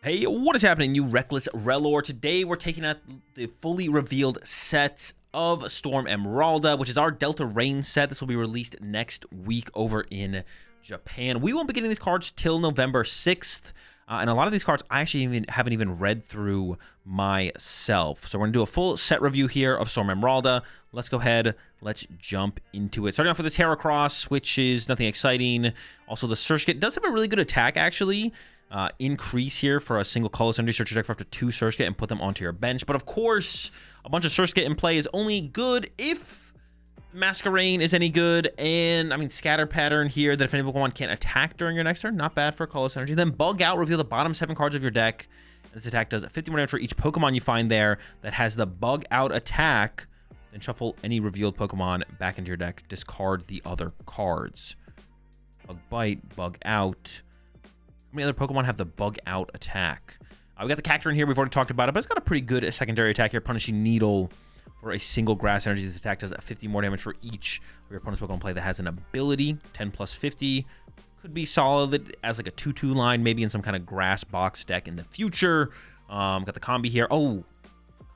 Hey, what is happening, you reckless Relor? Today we're taking out the fully revealed set of Storm Emeralda, which is our Delta Rain set. This will be released next week over in Japan. We won't be getting these cards till November 6th. And a lot of these cards I actually haven't even read through myself. So we're going to do a full set review here of Storm Emeralda. Let's go ahead. Let's jump into it. Starting off with this Heracross, which is nothing exciting. Also, the Search Kit does have a really good attack, actually. Increase here for a single colorless energy. Search your deck for up to 2 Search Kit and put them onto your bench. But of course, a bunch of Search Kit in play is only good if Masquerain is any good. And I mean, Scatter Pattern here that if any Pokemon can't attack during your next turn, not bad for colorless energy. Then Bug Out, reveal the bottom 7 cards of your deck. This attack does 50 more damage for each Pokemon you find there that has the Bug Out attack. Then shuffle any revealed Pokemon back into your deck. Discard the other cards. Bug Bite, Bug Out. How many other Pokemon have the Bug Out attack? We got the Cacturne in here. We've already talked about it, but it's got a pretty good secondary attack here. Punishing Needle for a single grass energy. This attack does 50 more damage for each of your opponent's Pokemon play that has an ability. 10 plus 50. Could be solid as like a 2-2 line, maybe in some kind of grass box deck in the future. Got the Combi here. Oh,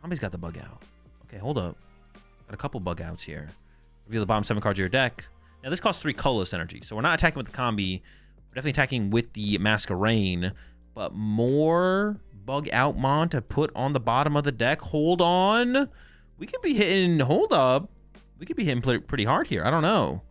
Combi's got the Bug Out. Okay, hold up. Got a couple Bug Outs here. Reveal the bottom 7 cards of your deck. Now, this costs 3 colorless energy, so we're not attacking with the Combi. We're definitely attacking with the Masquerain, but more Bug Out Mon to put on the bottom of the deck. Hold on. We could be hitting, hold up. We could be hitting pretty hard here. I don't know.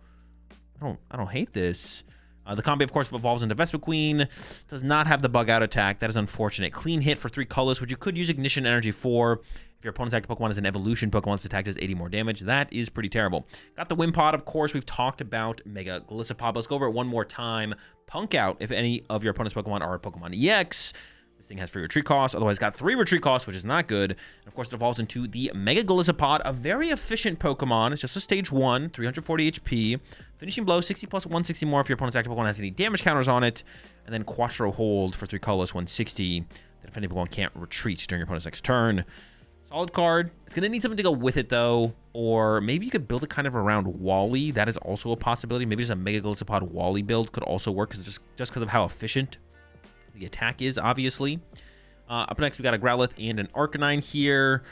I don't hate this. The Combi, of course, evolves into Vespiquen. Does not have the Bug Out attack. That is unfortunate. Clean hit for 3 colors, which you could use Ignition Energy for. If your opponent's active Pokemon is an evolution Pokemon, its attack does 80 more damage. That is pretty terrible. Got the Wimpod, of course. We've talked about Mega Gliscopod. Let's go over it one more time. Punk Out if any of your opponent's Pokemon are a Pokemon EX. This thing has free retreat costs. Otherwise, got 3 retreat costs, which is not good. And of course, it evolves into the Mega Gliscopod, a very efficient Pokemon. It's just a stage 1, 340 HP. Finishing blow, 60 plus 160 more if your opponent's active Pokemon has any damage counters on it. And then Quattro Hold for 3 colors, 160. That if any Pokemon can't retreat during your opponent's next turn. Solid card. It's going to need something to go with it, though. Or maybe you could build it kind of around Wally. That is also a possibility. Maybe just a Mega Gliscopod Wally build could also work just because of how efficient the attack is, obviously. Up next, we got a Growlithe and an Arcanine here.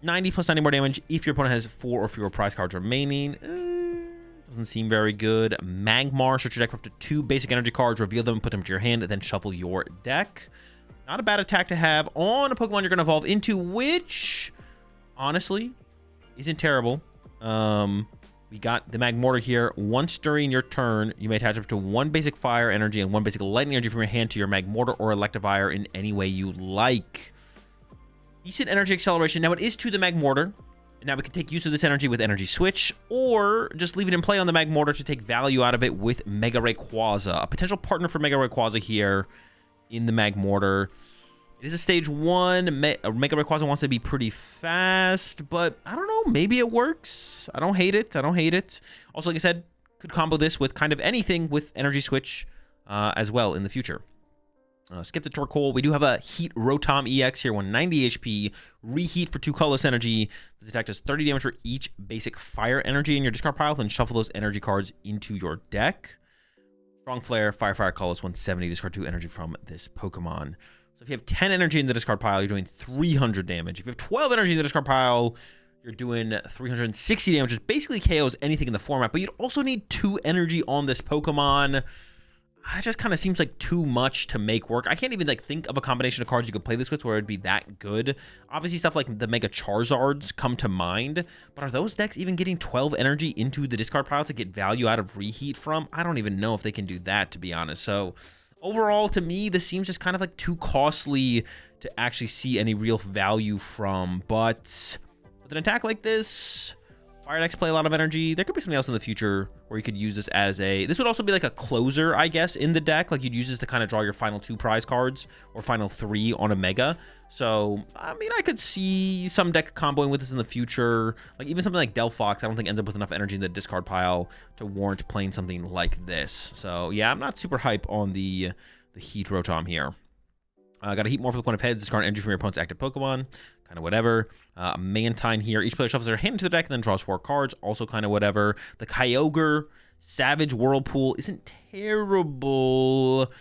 90 plus 90 more damage if your opponent has 4 or fewer prize cards remaining. Doesn't seem very good. Magmar, search your deck for up to 2 basic energy cards, reveal them, put them to your hand, and then shuffle your deck. Not a bad attack to have on a Pokemon you're going to evolve into, which, honestly, isn't terrible. We got the Magmortar here. Once during your turn, you may attach up to 1 basic fire energy and 1 basic lightning energy from your hand to your Magmortar or Electivire in any way you like. Decent energy acceleration. Now, it is to the Magmortar. Now, we can take use of this energy with Energy Switch, or just leave it in play on the Magmortar to take value out of it with Mega Rayquaza. A potential partner for Mega Rayquaza here in the Magmortar. It is a stage 1. Mega Rayquaza wants to be pretty fast, but I don't know. Maybe it works. I don't hate it. Also, like I said, could combo this with kind of anything with Energy Switch as well in the future. Skip the Torkoal. We do have a Heat Rotom EX here, 190 HP. Reheat for 2 colorless energy. This attack does 30 damage for each basic fire energy in your discard pile. Then shuffle those energy cards into your deck. Strong Flare, Fire colorless, 170. Discard 2 energy from this Pokemon. So if you have 10 energy in the discard pile, you're doing 300 damage. If you have 12 energy in the discard pile, you're doing 360 damage, which basically KOs anything in the format. But you'd also need 2 energy on this Pokemon. That just kind of seems like too much to make work. I can't even like think of a combination of cards you could play this with where it'd be that good. Obviously, stuff like the Mega Charizards come to mind. But are those decks even getting 12 energy into the discard pile to get value out of Reheat from? I don't even know if they can do that, to be honest. So overall, to me, this seems just kind of like too costly to actually see any real value from. But with an attack like this, Fire decks play a lot of energy. There could be something else in the future where you could use this as a... This would also be like a closer, I guess, in the deck. Like, you'd use this to kind of draw your final 2 prize cards or final 3 on a Mega. So, I mean, I could see some deck comboing with this in the future. Like, even something like Delphox, I don't think ends up with enough energy in the discard pile to warrant playing something like this. So, yeah, I'm not super hype on the Heat Rotom here. Got a Heat more for the point of heads. Discard energy from your opponent's active Pokemon. Kind of whatever. Mantine here. Each player shuffles their hand into the deck and then draws 4 cards. Also kind of whatever. The Kyogre Savage Whirlpool isn't terrible.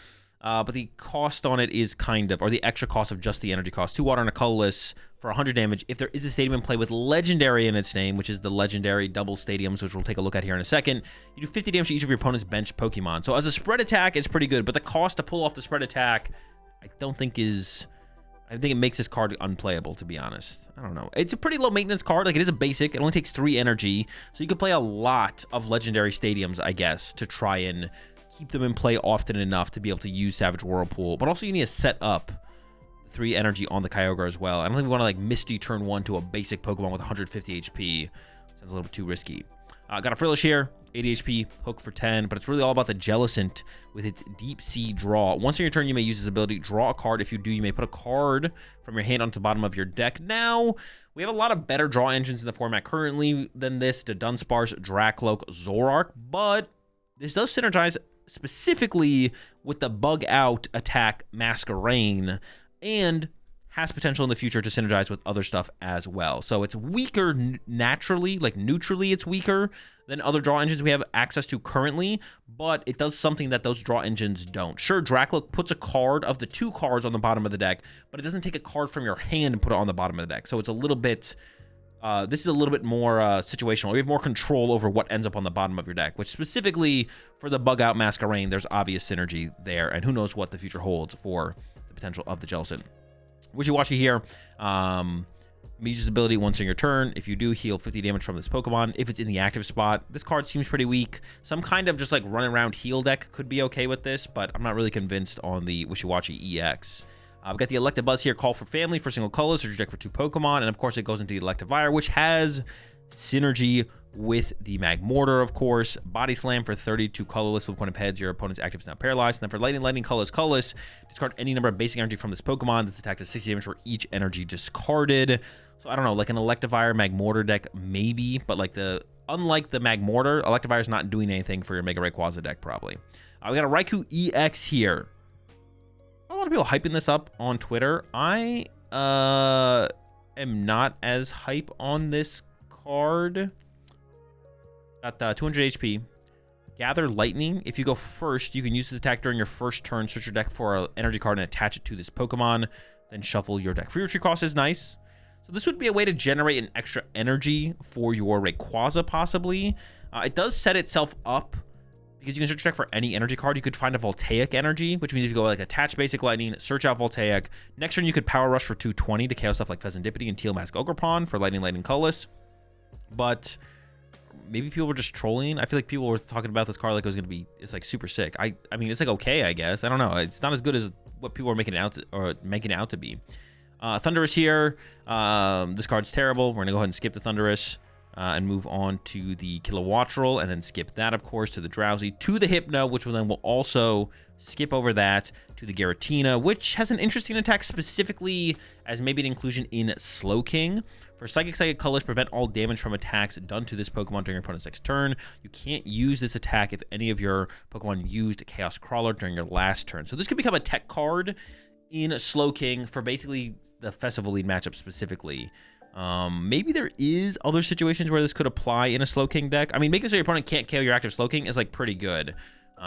but the cost on it is kind of, or the extra cost of just the energy cost. 2 water and a colorless for 100 damage. If there is a stadium in play with legendary in its name, which is the legendary double stadiums, which we'll take a look at here in a second, you do 50 damage to each of your opponent's bench Pokemon. So as a spread attack, it's pretty good, but the cost to pull off the spread attack, I think it makes this card unplayable, to be honest. I don't know. It's a pretty low maintenance card. Like, it is a basic. It only takes 3 energy. So you could play a lot of legendary stadiums, I guess, to try and keep them in play often enough to be able to use Savage Whirlpool. But also you need to set up 3 energy on the Kyogre as well. I don't think we want to like Misty turn 1 to a basic Pokemon with 150 HP. Sounds a little bit too risky. Got a Frillish here, 80 HP, hook for 10, but it's really all about the Jellicent with its Deep Sea Draw. Once on your turn, you may use this ability, draw a card. If you do, you may put a card from your hand onto the bottom of your deck. Now, we have a lot of better draw engines in the format currently than this, the Dunsparce, Dracloak, Zoroark, but this does synergize specifically with the Bug Out attack Masquerain, and has potential in the future to synergize with other stuff as well. So it's weaker naturally, like neutrally it's weaker than other draw engines we have access to currently, but it does something that those draw engines don't. Sure, Dracloak puts a card of the 2 cards on the bottom of the deck, but it doesn't take a card from your hand and put it on the bottom of the deck. So it's a little bit, this is a little bit more situational. You have more control over what ends up on the bottom of your deck, which specifically for the Bug Out Masquerain, there's obvious synergy there, and who knows what the future holds for the potential of the Jellicent. Wishy-Washy here. Use this ability once on your turn. If you do, heal 50 damage from this Pokemon. If it's in the active spot, this card seems pretty weak. Some kind of just like run around heal deck could be okay with this, but I'm not really convinced on the Wishy-Washy EX. We've got the Electabuzz here, call for family for single colors, search your deck for 2 Pokemon, and of course it goes into the Electivire, which has synergy with the Magmortar, of course. Body Slam for 32 colorless with 1 of heads. Your opponent's active is now paralyzed. And then for Lightning, colorless. Discard any number of basic energy from this Pokemon. This attack does 60 damage for each energy discarded. So I don't know, like an Electivire Magmortar deck, maybe, but like unlike the Magmortar, Electivire is not doing anything for your Mega Rayquaza deck, probably. We got a Raikou EX here. A lot of people hyping this up on Twitter. I am not as hype on this card. Got 200 HP. Gather Lightning. If you go first, you can use this attack during your first turn. Search your deck for an energy card and attach it to this Pokemon. Then shuffle your deck. Free retreat cost is nice. So this would be a way to generate an extra energy for your Rayquaza, possibly. It does set itself up because you can search your deck for any energy card. You could find a Voltaic energy, which means if you go like attach basic Lightning, search out Voltaic. Next turn, you could Power Rush for 220 to KO stuff like Pheasantipity and Teal Mask Ogerpon for Lightning, colorless. But maybe people were just trolling. I feel like people were talking about this card like it was going to be, it's like super sick. I mean, it's like okay, I guess. I don't know. It's not as good as what people are making it out to be. Thundurus here. This card's terrible. We're going to go ahead and skip the Thundurus and move on to the Kilowattrel, and then skip that, of course, to the Drowsy, to the Hypno, which will then will also skip over that to the Giratina, which has an interesting attack specifically as maybe an inclusion in Slowking. For Psychic Colors, prevent all damage from attacks done to this Pokemon during your opponent's next turn. You can't use this attack if any of your Pokemon used Chaos Crawler during your last turn. So this could become a tech card in Slowking for basically the Festival League matchup specifically. Maybe there is other situations where this could apply in a Slowking deck. I mean, making so your opponent can't KO your active Slowking is like pretty good.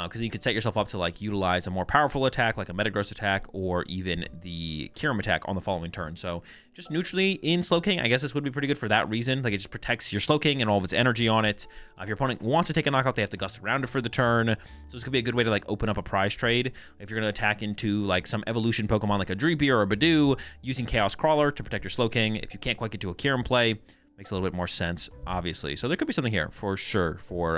Because you could set yourself up to like utilize a more powerful attack like a Metagross attack or even the Kyurem attack on the following turn. So just neutrally in Slowking, I guess this would be pretty good for that reason. Like it just protects your Slowking and all of its energy on it. If your opponent wants to take a knockout, they have to gust around it for the turn. So this could be a good way to like open up a prize trade. If you're going to attack into like some evolution Pokemon like a Dreepy or a Badoo, using Chaos Crawler to protect your Slowking. If you can't quite get to a Kyurem play, makes a little bit more sense, obviously. So there could be something here for sure for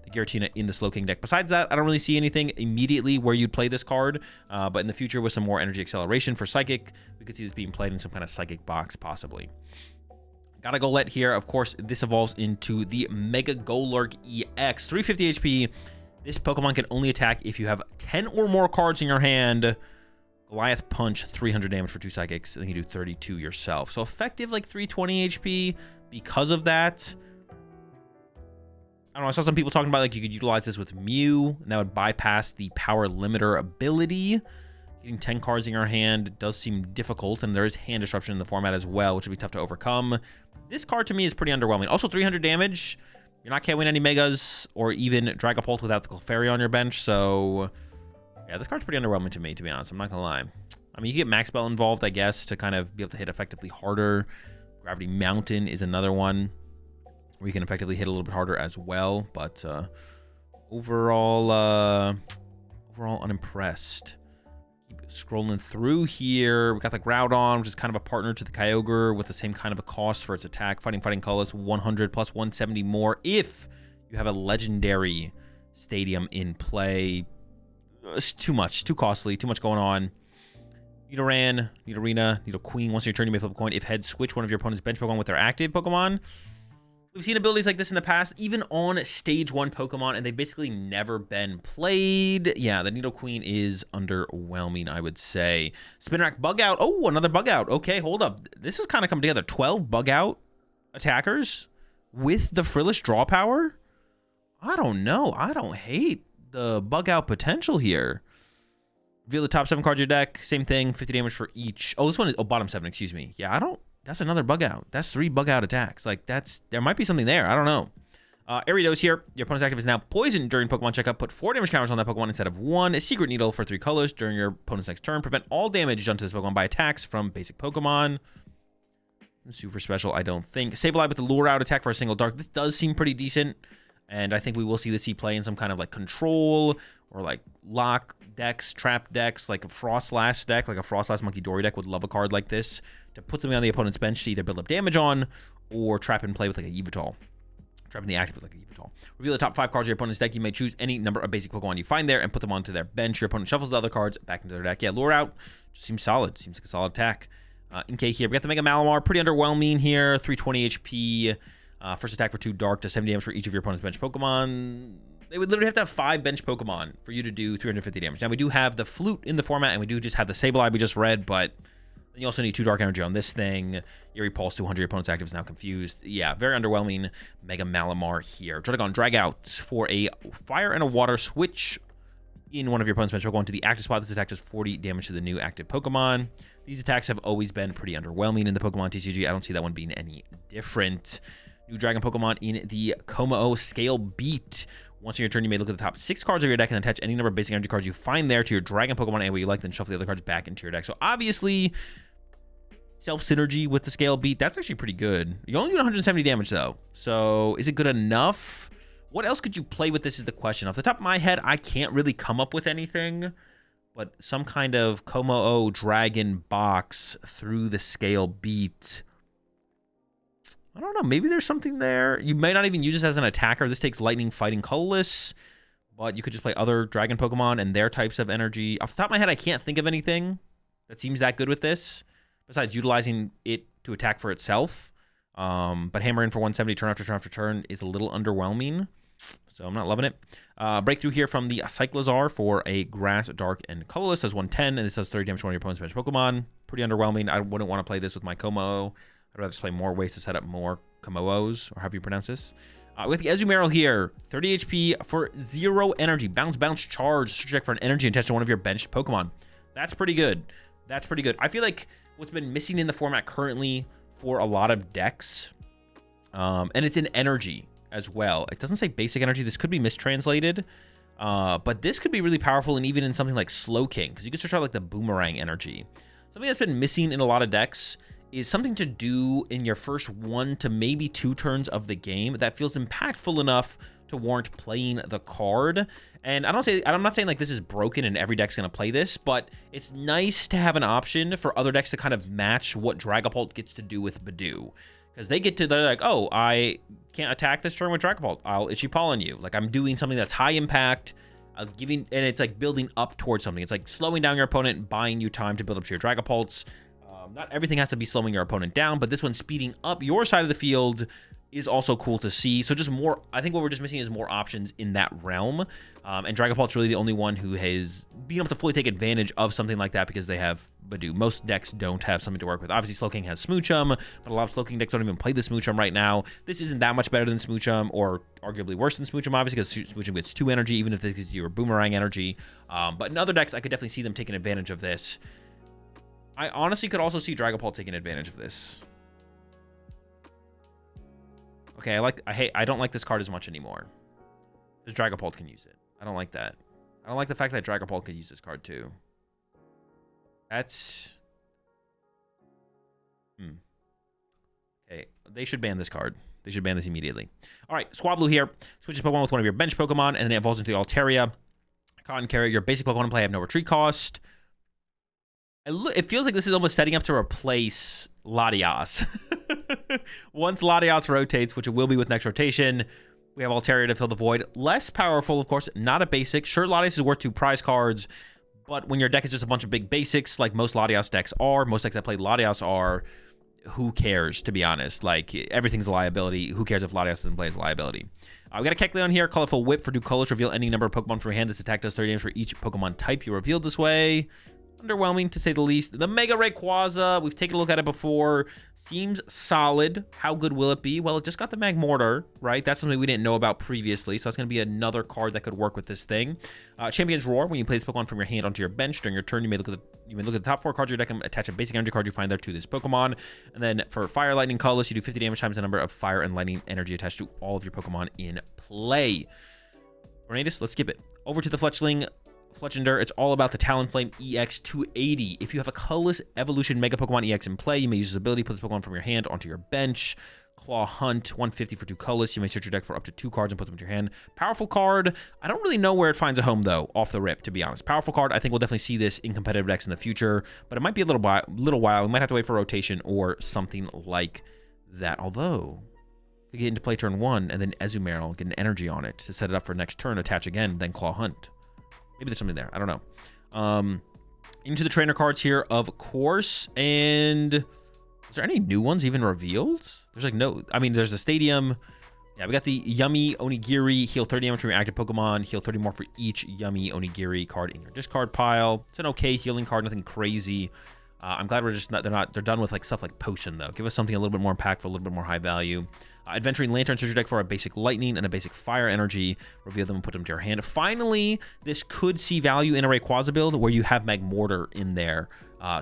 the Giratina in the Slowking deck. Besides that, I don't really see anything immediately where you'd play this card. But in the future, with some more energy acceleration for Psychic, we could see this being played in some kind of Psychic box, possibly. Got a Golett here. Of course, this evolves into the Mega Golurk EX. 350 HP. This Pokemon can only attack if you have 10 or more cards in your hand. Goliath Punch, 300 damage for 2 Psychics, and then you do 32 yourself. So effective like 320 HP because of that. I don't know, I saw some people talking about like you could utilize this with Mew, and that would bypass the power limiter ability. Getting 10 cards in your hand does seem difficult, and there is hand disruption in the format as well, which would be tough to overcome. This card to me is pretty underwhelming. Also 300 damage. You're not KOing any Megas or even Dragapult without the Clefairy on your bench, so Yeah, this card's pretty underwhelming to me, to be honest. I'm not gonna lie. I mean, you get Max Bell involved, I guess, to kind of be able to hit effectively harder. Gravity Mountain is another one where you can effectively hit a little bit harder as well. But overall unimpressed. Keep scrolling through here. We got the Groudon, which is kind of a partner to the Kyogre with the same kind of a cost for its attack. Fighting Colorless, 100 plus 170 more if you have a legendary stadium in play. It's too much, too costly, too much going on. Nidoran, Nidorina, Nidoqueen. Once in your turn, you may flip a coin. If heads, switch one of your opponent's bench Pokemon with their active Pokemon. We've seen abilities like this in the past, even on Stage 1 Pokemon, and they've basically never been played. Yeah, the Nidoqueen is underwhelming, I would say. Spinarak Bug Out. Oh, another Bug Out. Okay, hold up. This is kind of coming together. 12 Bug Out attackers with the Frillish draw power? I don't know. I don't hate the Bug Out potential here. Reveal the top 7 cards of your deck. Same thing, 50 damage for each. Oh, this one is bottom 7, excuse me. Yeah, that's another Bug Out. That's 3 Bug Out attacks. Like, there might be something there. I don't know. Ariados here. Your opponent's active is now poisoned during Pokemon checkup. Put 4 damage counters on that Pokemon instead of 1. A Secret Needle for 3 colors during your opponent's next turn. Prevent all damage done to this Pokemon by attacks from basic Pokemon. Super special, I don't think. Sableye with the Lure Out attack for a single dark. This does seem pretty decent. And I think we will see this play in some kind of like control or like lock decks, trap decks, like a Frostlass deck, like a Frostlass Monkey Dory deck would love a card like this to put something on the opponent's bench to either build up damage on or trap and play with like a Yveltal. Trapping the active with like a Yveltal. Reveal the top 5 cards of your opponent's deck. You may choose any number of basic Pokemon you find there and put them onto their bench. Your opponent shuffles the other cards back into their deck. Yeah, Lure Out just seems solid. Seems like a solid attack. In K here, we got the Mega Malamar. Pretty underwhelming here. 320 HP. First attack for 2 dark to 70 damage for each of your opponent's bench Pokemon. They would literally have to have 5 bench Pokemon for you to do 350 damage. Now, we do have the Flute in the format, and we do just have the Sableye we just read, but then you also need 2 dark energy on this thing. Eerie Pulse 200, your opponent's active is now confused. Yeah, very underwhelming Mega Malamar here. Druddigon Drag Out for a fire and a water switch in one of your opponent's bench Pokemon to the active spot. This attack does 40 damage to the new active Pokemon. These attacks have always been pretty underwhelming in the Pokemon TCG. I don't see that one being any different. New Dragon Pokemon in the Como Scale Beat. Once in your turn, you may look at the top 6 cards of your deck and attach any number of basic energy cards you find there to your Dragon Pokemon any way you like, then shuffle the other cards back into your deck. So obviously, self-synergy with the Scale Beat, that's actually pretty good. You only do 170 damage though. So is it good enough? What else could you play with this is the question. Off the top of my head, I can't really come up with anything, but some kind of Como Dragon box through the Scale Beat. I don't know. Maybe there's something there. You may not even use this as an attacker. This takes Lightning, Fighting, Colorless, but you could just play other Dragon Pokemon and their types of energy. Off the top of my head, I can't think of anything that seems that good with this, besides utilizing it to attack for itself. But hammer in for 170 turn after turn after turn is a little underwhelming, so I'm not loving it. Breakthrough here from the Cyclizar for a Grass, Dark, and Colorless. Does 110, and this does 30 damage to one of your opponent's bench Pokemon. Pretty underwhelming. I wouldn't want to play this with my Como. I'd rather just play more ways to set up more Komoos, or however you pronounce this. With the Azumarill here, 30 HP for 0 energy. Bounce, charge. Search check for an energy and attach to one of your benched Pokemon. That's pretty good. That's pretty good. I feel like what's been missing in the format currently for a lot of decks, and it's in energy as well. It doesn't say basic energy. This could be mistranslated, but this could be really powerful, and even in something like Slowking, because you can search out like the Boomerang energy. Something that's been missing in a lot of decks is something to do in your first 1 to maybe 2 turns of the game that feels impactful enough to warrant playing the card. And I'm not saying like this is broken and every deck's gonna play this, but it's nice to have an option for other decks to kind of match what Dragapult gets to do with Badoo. Because they're like, oh, I can't attack this turn with Dragapult. I'll Itchy Paw on you. Like, I'm doing something that's high impact, and it's like building up towards something. It's like slowing down your opponent and buying you time to build up to your Dragapults. Not everything has to be slowing your opponent down, but this one speeding up your side of the field is also cool to see. So just more, I think what we're just missing is more options in that realm. And Dragapult's really the only one who has been able to fully take advantage of something like that because they have Badoo. Most decks don't have something to work with. Obviously, Slowking has Smoochum, but a lot of Slowking decks don't even play the Smoochum right now. This isn't that much better than Smoochum, or arguably worse than Smoochum, obviously, because Smoochum gets 2 energy, even if this gives you a Boomerang energy. But in other decks, I could definitely see them taking advantage of this. I honestly could also see Dragapult taking advantage of this. Okay, I don't like this card as much anymore. Because Dragapult can use it. I don't like that. I don't like the fact that Dragapult could use this card too. That's... Okay, they should ban this card. They should ban this immediately. All right, Swablu here. Switches Pokemon with one of your bench Pokemon, and then it evolves into the Altaria. Cotton Carrier, your basic Pokemon in play have no retreat cost. It feels like this is almost setting up to replace Latias. Once Latias rotates, which it will be with next rotation, we have Altaria to fill the void. Less powerful, of course, not a basic. Sure, Latias is worth 2 prize cards, but when your deck is just a bunch of big basics, like most Latias decks are, most decks that play Latias are, who cares, to be honest? Like, everything's a liability. Who cares if Latias doesn't play as a liability? We got a Kecleon here. Colorful Whip for 2 colors. Reveal any number of Pokemon from your hand. This attack does 30 damage for each Pokemon type you revealed this way. Underwhelming, to say the least. The Mega Rayquaza, we've taken a look at it before. Seems solid. How good will it be? Well, it just got the Magmortar, right? That's something we didn't know about previously, so that's going to be another card that could work with this thing. Champion's Roar, when you play this Pokemon from your hand onto your bench during your turn, you may look at the top 4 cards of your deck and attach a basic energy card you find there to this Pokemon. And then for Fire, Lightning, Colorless, you do 50 damage times the number of Fire and Lightning energy attached to all of your Pokemon in play. Tornadus, let's skip it. Over to the Fletchling. Fletchinder, it's all about the Talonflame EX 280. If you have a colorless evolution Mega Pokemon EX in play, you may use this ability, put this Pokemon from your hand onto your bench. Claw Hunt, 150 for 2 colorless. You may search your deck for up to 2 cards and put them into your hand. Powerful card. I don't really know where it finds a home, though, off the rip, to be honest. Powerful card. I think we'll definitely see this in competitive decks in the future, but it might be a little while. We might have to wait for rotation or something like that. Although, we get into play turn 1, and then Azumarill, get an energy on it to set it up for next turn, attach again, then Claw Hunt. Maybe there's something there. I don't know. Into the trainer cards here, of course. And is there any new ones even revealed? There's like no... I mean, there's the Stadium. Yeah, we got the Yummy Onigiri. Heal 30 damage from your active Pokemon. Heal 30 more for each Yummy Onigiri card in your discard pile. It's an okay healing card. Nothing crazy. I'm glad we're just not... They're done with like stuff like Potion, though. Give us something a little bit more impactful, a little bit more high value. Adventuring Lantern, search your deck for a basic Lightning and a basic Fire energy. Reveal them and put them to your hand. Finally, this could see value in a Rayquaza build where you have Magmortar in there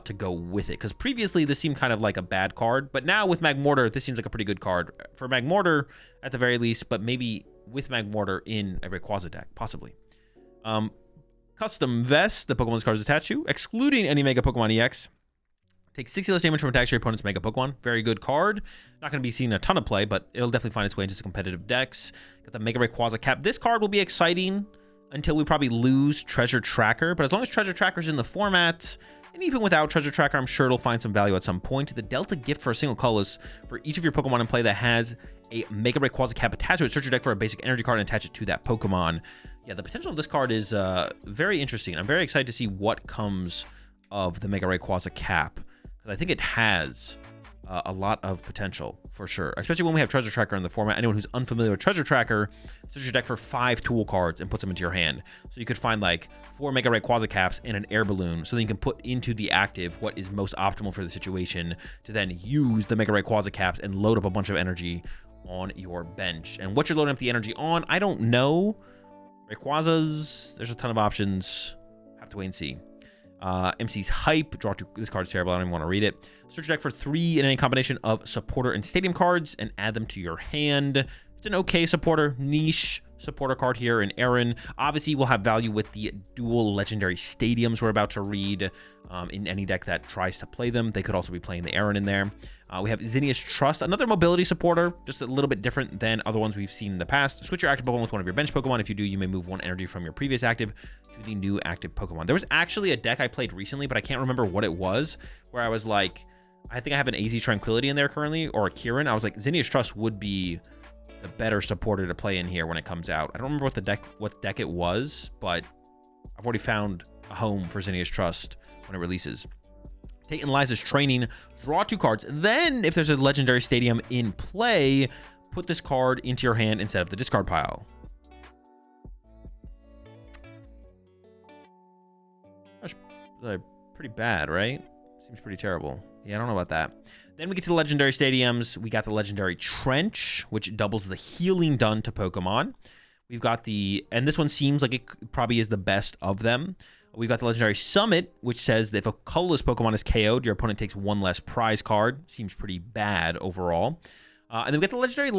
to go with it. Because previously, this seemed kind of like a bad card. But now with Magmortar, this seems like a pretty good card. For Magmortar, at the very least, but maybe with Magmortar in a Rayquaza deck, possibly. Custom Vest, the Pokemon's cards attached to, excluding any Mega Pokemon EX. Take 60 less damage from attacks your opponent's Mega Pokemon. Very good card. Not going to be seen a ton of play, but it'll definitely find its way into some competitive decks. Got the Mega Rayquaza cap. This card will be exciting until we probably lose Treasure Tracker. But as long as Treasure Tracker's in the format, and even without Treasure Tracker, I'm sure it'll find some value at some point. The Delta gift for a single colorless for each of your Pokemon in play that has a Mega Rayquaza cap attached to it. Search your deck for a basic energy card and attach it to that Pokemon. Yeah, the potential of this card is very interesting. I'm very excited to see what comes of the Mega Rayquaza cap. I think it has a lot of potential for sure, especially when we have Treasure Tracker in the format. Anyone who's unfamiliar with Treasure Tracker, search your deck for 5 tool cards and puts them into your hand. So you could find like 4 Mega Rayquaza caps and an air balloon, so then you can put into the active what is most optimal for the situation to then use the Mega Rayquaza caps and load up a bunch of energy on your bench. And what you're loading up the energy on, I don't know. Rayquazas, there's a ton of options. Have to wait and see. MC's Hype. Draw 2. This card's terrible. I don't even want to read it. Search your deck for 3 in any combination of supporter and stadium cards and add them to your hand. It's an okay supporter, niche supporter card here in Aaron. Obviously, will have value with the dual legendary stadiums we're about to read in any deck that tries to play them. They could also be playing the Aaron in there. We have Zinnia's Trust, another mobility supporter, just a little bit different than other ones we've seen in the past. Switch your active Pokemon with one of your bench Pokemon. If you do, you may move 1 energy from your previous active to the new active Pokemon. There was actually a deck I played recently, but I can't remember what it was, where I was like, I think I have an AZ Tranquility in there currently, or a Kieran. I was like, Zinnia's Trust would be the better supporter to play in here when it comes out. I don't remember what deck it was, but I've already found a home for Zinnia's Trust when it releases. Tate and Liza's Training. Draw 2 cards. Then, if there's a legendary stadium in play, put this card into your hand instead of the discard pile. That's pretty bad, right? Seems pretty terrible. Yeah, I don't know about that. Then we get to the legendary stadiums. We got the legendary Trench, which doubles the healing done to Pokemon. We've got the, and this one seems like it probably is the best of them. We've got the legendary Summit, which says that if a colorless Pokemon is KO'd, your opponent takes 1 less prize card. Seems pretty bad overall. And then we got the legendary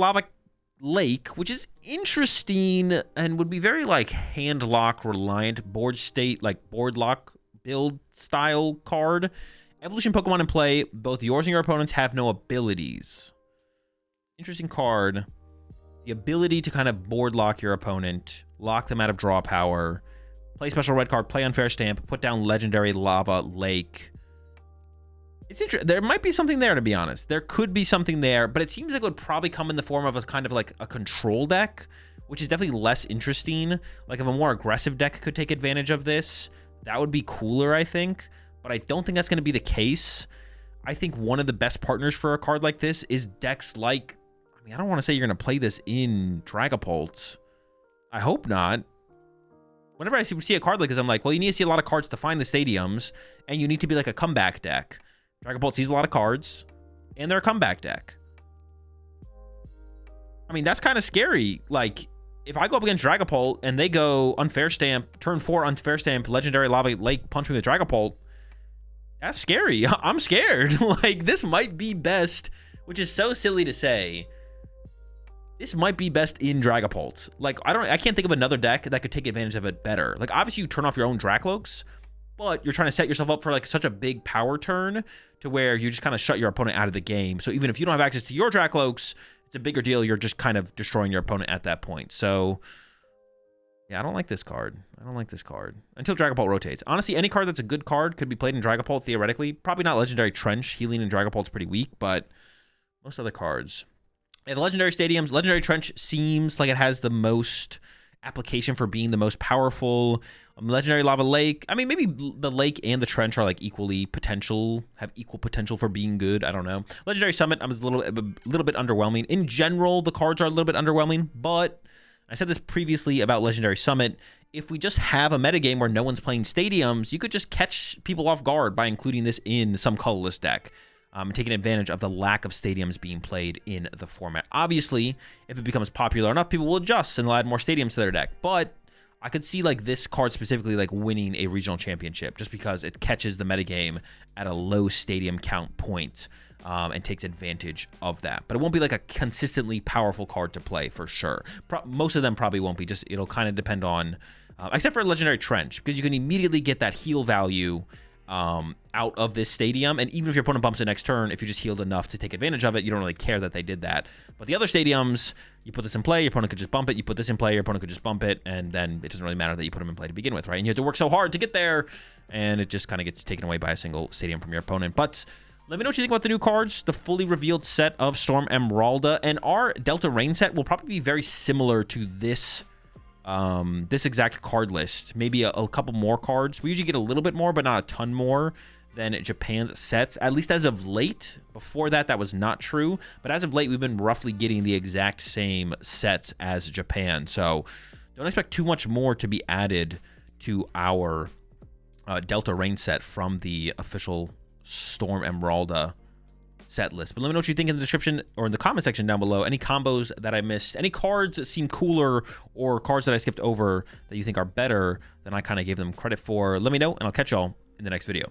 Lake, which is interesting and would be very like hand lock reliant, board state, like board lock build style card. Evolution Pokemon in play, both yours and your opponents have no abilities. Interesting card. The ability to kind of board lock your opponent, lock them out of draw power, play special red card, play unfair stamp, put down legendary lava lake. It's interesting. There might be something there, to be honest. There could be something there, but it seems like it would probably come in the form of a kind of like a control deck, which is definitely less interesting. Like if a more aggressive deck could take advantage of this, that would be cooler, I think. But I don't think that's going to be the case. I think one of the best partners for a card like this is decks like, I mean, I don't want to say you're going to play this in Dragapult. I hope not. Whenever I see a card like this, I'm like, well, you need to see a lot of cards to find the stadiums, and you need to be like a comeback deck. Dragapult sees a lot of cards, and they're a comeback deck. I mean, that's kind of scary. Like, if I go up against Dragapult, and they go Unfair Stamp, turn 4 Unfair Stamp, Legendary Lava Lake, punch me with Dragapult, that's scary. I'm scared. Like, this might be best, which is so silly to say. This might be best in Dragapult. Like, I can't think of another deck that could take advantage of it better. Like, obviously you turn off your own Dracloaks, but you're trying to set yourself up for like such a big power turn to where you just kind of shut your opponent out of the game. So even if you don't have access to your Dracloaks, it's a bigger deal. You're just kind of destroying your opponent at that point. So yeah, I don't like this card. I don't like this card until Dragapult rotates. Honestly, any card that's a good card could be played in Dragapult theoretically. Probably not Legendary Trench. Healing in Dragapult's pretty weak, but most other cards. And Legendary Stadiums, Legendary Trench seems like it has the most application for being the most powerful. Legendary Lava Lake, I mean, maybe the Lake and the Trench are like equally potential, have equal potential for being good. I don't know. Legendary Summit, I was a little bit underwhelming. In general, the cards are a little bit underwhelming, but I said this previously about Legendary Summit. If we just have a metagame where no one's playing stadiums, you could just catch people off guard by including this in some colorless deck. And taking advantage of the lack of stadiums being played in the format. Obviously, if it becomes popular enough, people will adjust and they'll add more stadiums to their deck. But I could see like this card specifically like winning a regional championship just because it catches the metagame at a low stadium count point and takes advantage of that. But it won't be like a consistently powerful card to play for sure. Most of them probably won't be. Just it'll kind of depend on, except for Legendary Trench, because you can immediately get that heal value out of this stadium, and even if your opponent bumps it next turn, if you just healed enough to take advantage of it, you don't really care that they did that. But the other stadiums, you put this in play, your opponent could just bump it, you put this in play, your opponent could just bump it, and then it doesn't really matter that you put them in play to begin with, right? And you have to work so hard to get there, and it just kind of gets taken away by a single stadium from your opponent. But let me know what you think about the new cards, the fully revealed set of Storm Emeralda, and our Delta Rain set will probably be very similar to this this exact card list. Maybe a couple more cards. We usually get a little bit more, but not a ton more than Japan's sets, at least as of late. Before that, that was not true, but as of late, we've been roughly getting the exact same sets as Japan. So don't expect too much more to be added to our Delta Rain set from the official Storm Emeralda set list. But let me know what you think in the description or in the comment section down below. Any combos that I missed, any cards that seem cooler, or cards that I skipped over that you think are better than I kind of gave them credit for. Let me know, and I'll catch y'all in the next video.